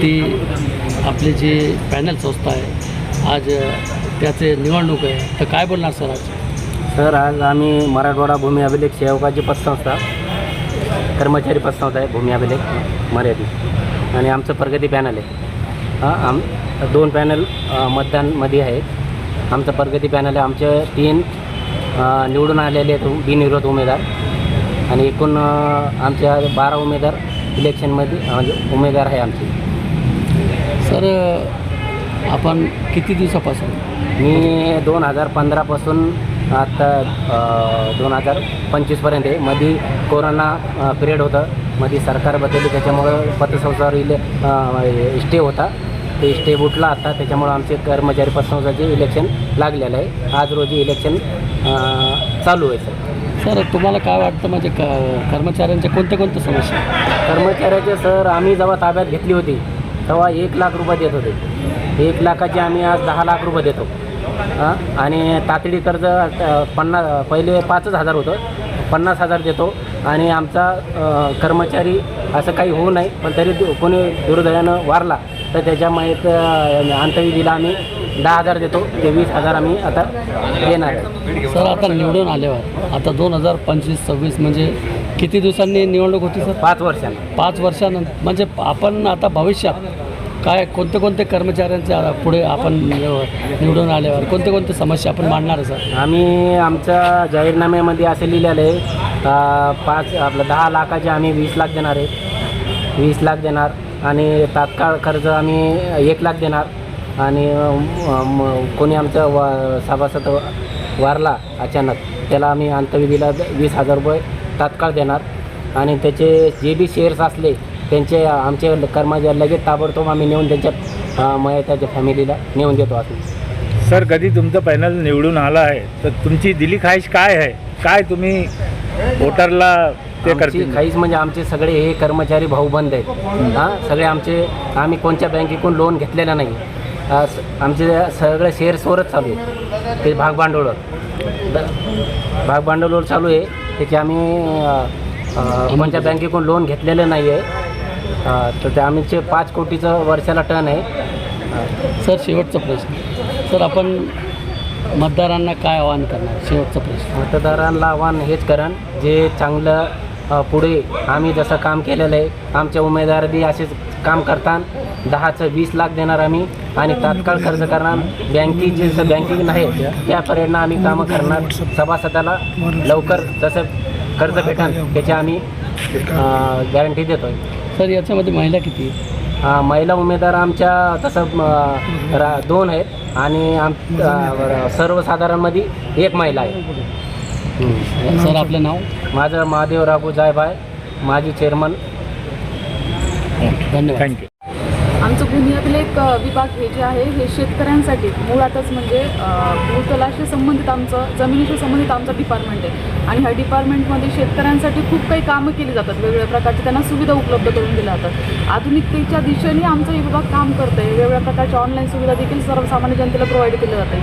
ती आपले जे पॅनल संस्था आहे आज त्याचे निवडणूक आहे, तर काय बोलणार सर आज? सर आज आम्ही मराठवाडा भूमी अभिलेख सेवकाची पतसंस्था कर्मचारी पतसंस्था आहे भूमी अभिलेख मर्यादित आणि आमचं प्रगती पॅनल आहे. दोन पॅनल मतदानमध्ये आहेत. आमचं प्रगती पॅनल आहे. आमचे 3 निवडून आलेले आहेत बिनविरोध उमेदवार आणि एकूण आमच्या 12 उमेदवार इलेक्शनमध्ये म्हणजे उमेदवार आहे आमचे. सर आपण किती दिवसापासून? मी 2015पासून आता 2025पर्यंत आहे. मध्ये कोरोना पिरियड होतं, मध्ये सरकार बदलली त्याच्यामुळं पतसंस्थावर स्टे होता, ते स्टे उठला आता, त्याच्यामुळं आमचे कर्मचारी पतसंस्थाचे इलेक्शन लागलेलं आहे. आज रोजी इलेक्शन चालू आहे. सर तुम्हाला काय वाटतं म्हणजे कर्मचाऱ्यांच्या कोणत्या समस्या? कर्मचाऱ्याचे सर आम्ही जेव्हा ताब्यात घेतली होती तेव्हा 1 लाख रुपये देत होते. 1 लाखाचे आम्ही आज 10 लाख रुपये देतो. आणि तातडी कर्ज पहिले 5,000 होतं, 50,000 देतो. आणि आमचा कर्मचारी असं काही होऊ नये, पण तरी कोणी दुर्दैवानं वारला तर त्याच्यामुळे अंतविधीला आम्ही 10,000 देतो, ते 20,000 आम्ही आता देणार आहे. सर आता निवडून आल्यावर आता 2025-26 म्हणजे किती दिवसांनी निवडणूक होती सर? 5 वर्षांना. 5 वर्षानंतर म्हणजे आपण आता भविष्यात काय कोणते कोणते कर्मचाऱ्यांच्या पुढे आपण निवडून आल्यावर कोणते कोणते समस्या आपण मांडणार आहे सर? आम्ही आमच्या जाहीरनाम्यामध्ये असे लिहिलेलं आहे 10 लाखाचे आम्ही 20 लाख देणार आहे, 20 लाख देणार आणि तात्काळ कर्ज आम्ही 1 लाख देणार आणि कोणी आमचं सभासद वारला अचानक त्याला आम्ही अंतविधीला 20,000 रुपये तात्काळ देणार आणि त्याचे जे बी शेअर्स असले त्यांचे आमचे कर्मचारी लगेच ताबडतोब आम्ही नेऊन त्यांच्या त्याच्या फॅमिलीला नेऊन देतो. असं सर, कधी तुमचं पॅनल निवडून आलं आहे तर तुमची दिली ख्वाहिश काय आहे? काय तुम्ही वोटरला ते करतील? खाईच म्हणजे आमचे सगळे हे कर्मचारी भाऊबंद आहेत. हां, सगळे आम्ही कोणत्या बँकेकडून लोन घेतलेलं नाही. आमचे सगळे शेअर्सवरच चालू आहे, ते भागभांडवलवर चालू आहे. त्याचे आम्ही कोणत्या बँकेकडून लोन घेतलेलं नाही आहे. तर ते आमचे 5 कोटीचं वर्षाला टर्न आहे. सर शेवटचा प्रश्न, सर आपण मतदारांना काय आवाहन करणार? शेवटचा प्रश्न. मतदारांना आव्हान हेच करण जे चांगलं पुढे आम्ही जसं काम केलेलं आहे, आमच्या उमेदवार बी असेच काम करतात. 10चं 20 लाख देणार आम्ही आणि तात्काळ कर्ज करणार. बँकिंग नाही त्यापर्यंत आम्ही कामं करणार. सभासदाला लवकर जसं कर्ज भेटेल त्याची आम्ही गॅरंटी देतो आहे. सर याच्यामध्ये महिला किती? महिला उमेदवार आमच्या तसं 2 आहेत आणि सर्वसाधारणमध्ये 1 महिला आहे. सर आपलं नाव? माझं महादेव राघू जायभाय, माजी चेअरमन. धन्यवाद. थँक्यू. आमचं भूमी अभिलेख विभाग हे जे आहे हे शेतकऱ्यांसाठी मुळातच म्हणजे भूतलाशी संबंधित आमचं जमिनीशी संबंधित आमचं डिपार्टमेंट आहे आणि ह्या डिपार्टमेंटमध्ये शेतकऱ्यांसाठी खूप काही कामं केली जातात. वेगवेगळ्या प्रकारचे त्यांना सुविधा उपलब्ध करून दिल्या जातात. आधुनिकतेच्या दिशेने आमचं हे विभाग काम करतं आहे. वेगवेगळ्या प्रकारच्या ऑनलाईन सुविधा देखील सर्वसामान्य जनतेला प्रोव्हाइड केल्या जातात.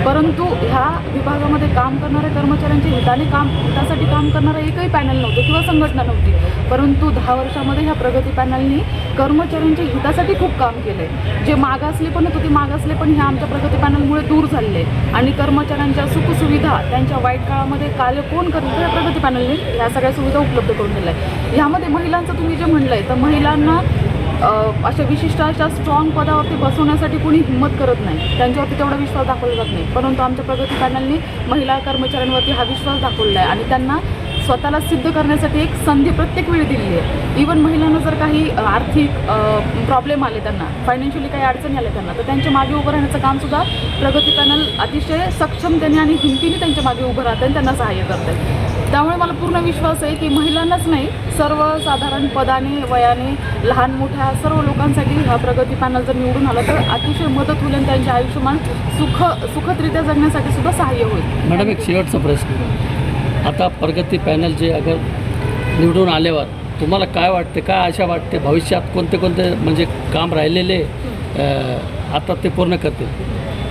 परंतु ह्या विभागामध्ये काम करणाऱ्या कर्मचाऱ्यांच्या हितासाठी काम करणारं एकही पॅनल नव्हतं किंवा संघटना नव्हती. परंतु 10 वर्षामध्ये ह्या प्रगती पॅनलनी कर्मचाऱ्यांच्या हितासाठी खूप काम केलं आहे. जे मागासले पण होते ते मागासले पण ह्या आमच्या प्रगती पॅनलमुळे दूर झालेले आणि कर्मचाऱ्यांच्या सुखसुविधा त्यांच्या वाईट काळामध्ये कार्य कोण करतं या प्रगती पॅनलने ह्या सगळ्या सुविधा उपलब्ध करून दिल्या आहे. ह्यामध्ये महिलांचं तुम्ही जे म्हणलं आहे तर महिलांना अशा विशिष्ट अशा स्ट्रॉंग पदावरती बसवण्यासाठी कोणी हिंमत करत नाही, त्यांच्यावरती तेवढा विश्वास दाखवला जात नाही. परंतु आमच्या प्रगती पॅनलने महिला कर्मचाऱ्यांवरती हा विश्वास दाखवला आहे आणि त्यांना स्वतःला सिद्ध करण्यासाठी एक संधी प्रत्येक वेळी दिली आहे. इवन महिलांना जर काही आर्थिक प्रॉब्लेम आले, त्यांना फायनान्शियली काही अडचणी आल्या त्यांना, तर त्यांच्या मागे उभं राहण्याचं कामसुद्धा प्रगती पॅनल अतिशय सक्षमतेने आणि हिमतीने त्यांच्या मागे उभं राहतं आणि त्यांना सहाय्य करते. त्यामुळे मला पूर्ण विश्वास आहे की महिलांनाच नाही, सर्वसाधारण पदाने वयाने लहान मोठ्या सर्व लोकांसाठी हा प्रगती पॅनल जर निवडून आला तर अतिशय मदत होईल आणि त्यांचे आयुष्यमान सुखदरित्या जगण्यासाठी सुद्धा सहाय्य होईल. मॅडम एक शेवटचा प्रश्न, आता प्रगती पॅनल जे अगर निवडून आल्यावर तुम्हाला काय वाटते, काय आशा वाटते भविष्यात कोणते कोणते म्हणजे काम राहिलेले आता ते पूर्ण करतील?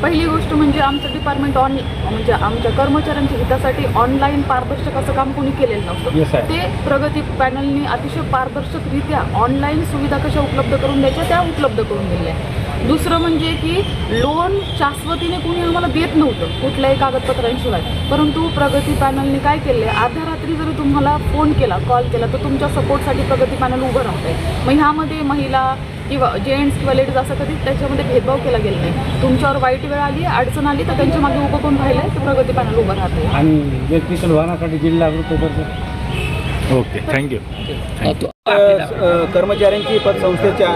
पहिली गोष्ट म्हणजे आमचं डिपार्टमेंट म्हणजे आमच्या कर्मचाऱ्यांच्या हितासाठी ऑनलाईन पारदर्शक असं काम कोणी केलेलं नव्हतं. ते प्रगती पॅनलनी अतिशय पारदर्शकरित्या ऑनलाईन सुविधा कशा उपलब्ध करून द्यायच्या त्या उपलब्ध करून दिल्या. दुसरं म्हणजे की लोन शाश्वतीने कोणी आम्हाला देत नव्हतं कुठल्याही कागदपत्रांशिवाय, परंतु प्रगती पॅनलने काय केलं आहे, अर्ध्या रात्री जरी तुम्हाला फोन केला, कॉल केला तर तुमच्या सपोर्टसाठी प्रगती पॅनल उभं राहतं आहे. मग ह्यामध्ये महिला किंवा जेंट्स किंवा लेडीज असं कधी त्याच्यामध्ये भेदभाव केला गेला नाही. तुमच्यावर वाईट वेळ आली, अडचण आली तर त्यांच्या मागे उभं कोण राहिलं आहे तर प्रगती पॅनल उभं राहते. आणि व्यक्तिगत वाहनासाठी जिल्हा ओके, थँक्यू. कर्मचाऱ्यांची पतसंस्थेच्या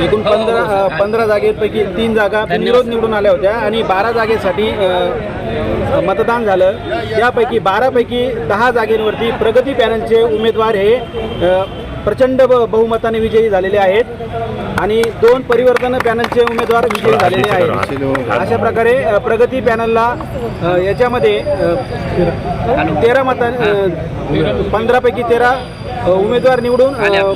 एकूण 15 जागेपैकी 3 जागा बिनविरोध निवडून आल्या होत्या आणि 12 जागेसाठी मतदान झालं. यापैकी 12पैकी 10 जागेवरती प्रगती पॅनलचे उमेदवार हे प्रचंड बहुमताने विजयी झालेले आहेत आणि 2 परिवर्तन पॅनलचे उमेदवार विजयी झालेले आहेत. अशा प्रकारे प्रगती पॅनलला याच्यामध्ये 13 15पैकी 13 उमेदवार निवडून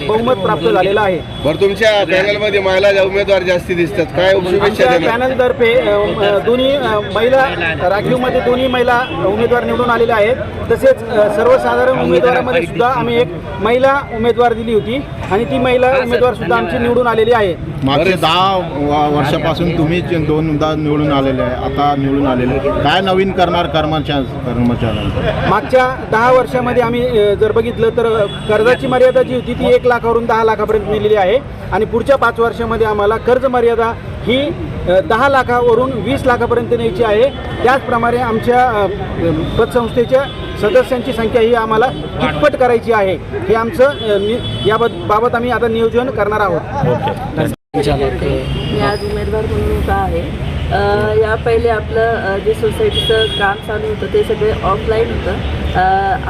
बहुमत प्राप्त झालेलं आहे. बरं, तुमच्या पॅनलमध्ये महिला उमेदवार जास्ती दिसतात, काय शुभेच्छा आमच्या देणार? पॅनलतर्फे दोन्ही महिला राखीवमध्ये दोन्ही महिला उमेदवार निवडून आलेल्या आहेत. तसेच सर्वसाधारण उमेदवारामध्ये सुद्धा आम्ही एक महिला उमेदवार दिली होती आणि ती महिला उमेदवार सुद्धा आमची निवडून आलेली आहे. मागचे 10 वर्षापासून तुम्ही दोनदा निवडून आलेले आहे, आता निवडून आलेले, काय नवीन करणार कर्मचाऱ्यांना? मागच्या 10 वर्षामध्ये आम्ही जर बघितलं तर कर्जाची मर्यादा जी होती ती 1 लाखावरून 10 लाखापर्यंत नेलेली आहे आणि पुढच्या 5 वर्षामध्ये आम्हाला कर्ज मर्यादा ही 10 लाखावरून 20 लाखापर्यंत न्यायची आहे. त्याचप्रमाणे आमच्या पतसंस्थेच्या सदस्यांची संख्या ही आम्हाला दुप्पट करायची आहे. हे आमचं याबाबत आम्ही आता नियोजन करणार आहोत. संचालक मी आज उमेदवार म्हणून उभा आहे. या पहिले आपलं जे सोसायटीचं काम चालू होतं ते सगळे ऑफलाईन होतं.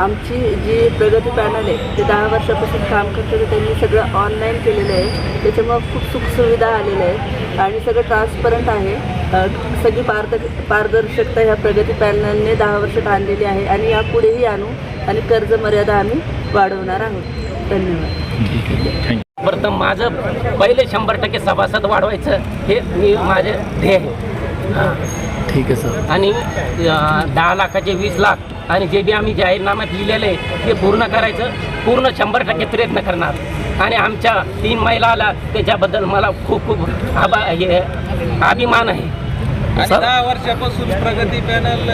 आमची जी प्रगती पॅनल आहे ते 10 वर्षापासून काम करतं तर त्यांनी सगळं ऑनलाईन केलेलं आहे. त्याच्यामुळं खूप सुखसुविधा आलेल्या आहे आणि सगळं ट्रान्सपरंट आहे. सगळी पारदर्शकता ह्या प्रगती पॅनलने 10 वर्षात आणलेली आहे आणि यापुढेही आणू आणि कर्ज मर्यादा आम्ही वाढवणार आहोत. धन्यवाद. बरं, तर माझं पहिले 100% सभासद वाढवायचं हे माझे ध्येय आहे. ठीक आहे सर. आणि 10 लाखाचे 20 लाख आणि जे बी आम्ही जाहीरनाम्यात लिहिलेलं आहे ते पूर्ण करायचं, पूर्ण 100% प्रयत्न करणार. आणि आमच्या 3 महिलाला त्याच्याबद्दल मला खूप खूप अभिमान आहे. 10 वर्षापासून प्रगती पॅनल